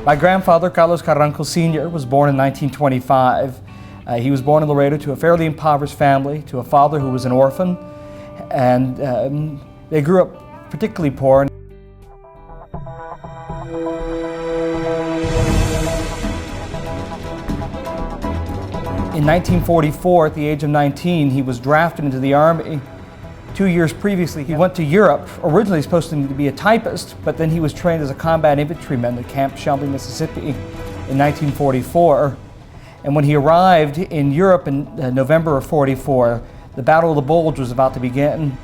My grandfather, Carlos Carranco Sr., was born in 1925. He was born in Laredo to a fairly impoverished family, to a father who was an orphan, and they grew up particularly poor. In 1944, at the age of 19, he was drafted into the Army. 2 years previously, he went to Europe, originally supposed to be a typist, but then he was trained as a combat infantryman at Camp Shelby, Mississippi in 1944. And when he arrived in Europe in November of '44, the Battle of the Bulge was about to begin.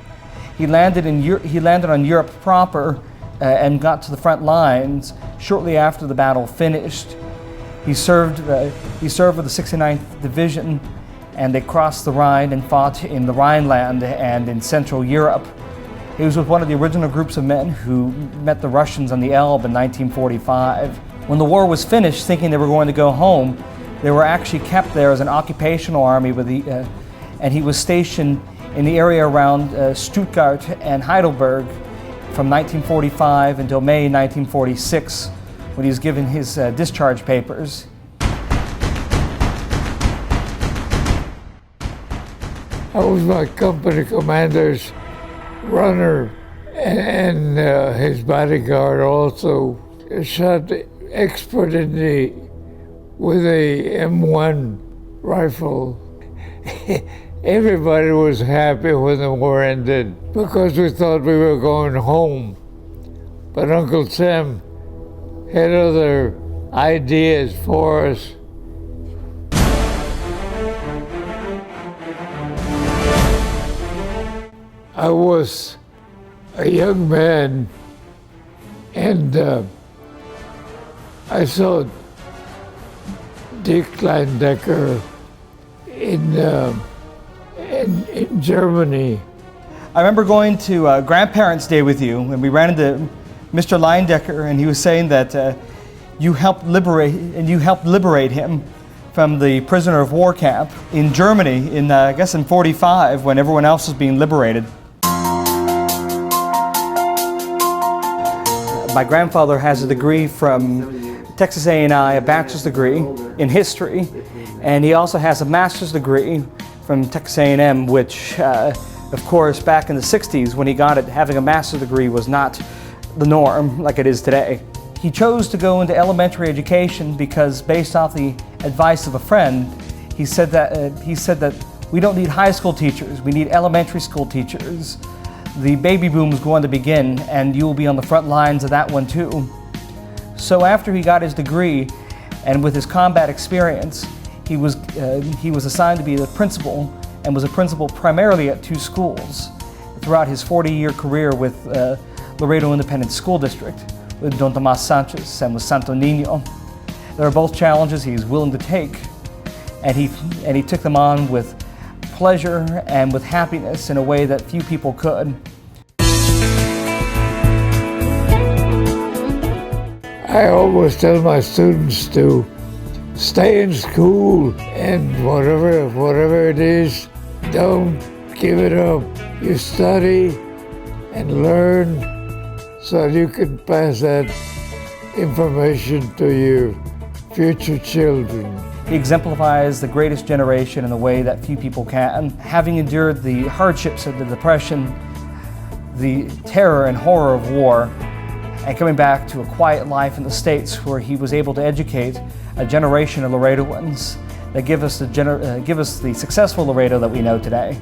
He landed on Europe proper and got to the front lines shortly after the battle finished. He served with the 69th Division, and they crossed the Rhine and fought in the Rhineland and in Central Europe. He was with one of the original groups of men who met the Russians on the Elbe in 1945. When the war was finished, thinking they were going to go home, they were actually kept there as an occupational army and he was stationed in the area around Stuttgart and Heidelberg from 1945 until May 1946, when he was given his discharge papers. I was my company commander's runner, and his bodyguard also. Shot expert with a M1 rifle. Everybody was happy when the war ended because we thought we were going home. But Uncle Sam had other ideas for us. I was a young man, and I saw Dick Leindecker in Germany. I remember going to Grandparents' Day with you, and we ran into Mr. Leindecker, and he was saying that you helped liberate him from the prisoner of war camp in Germany in, I guess, in '45, when everyone else was being liberated. My grandfather has a degree from Texas A&I, a bachelor's degree in history, and he also has a master's degree from Texas A&M, which, of course, back in the '60s when he got it, having a master's degree was not the norm like it is today. He chose to go into elementary education because, based off the advice of a friend, he said that we don't need high school teachers, we need elementary school teachers. The baby boom is going to begin, and you will be on the front lines of that one too. So after he got his degree, and with his combat experience, he was assigned to be the principal, and was a principal primarily at 2 schools throughout his 40-year career with Laredo Independent School District, with Don Tomas Sanchez and with Santo Niño. There are both challenges he was willing to take, and he took them on with pleasure and with happiness in a way that few people could. I always tell my students to stay in school, and whatever it is, don't give it up. You study and learn so you can pass that information to your future children. He exemplifies the greatest generation in a way that few people can. Having endured the hardships of the Depression, the terror and horror of war, and coming back to a quiet life in the States where he was able to educate a generation of Laredoans that give us the successful Laredo that we know today.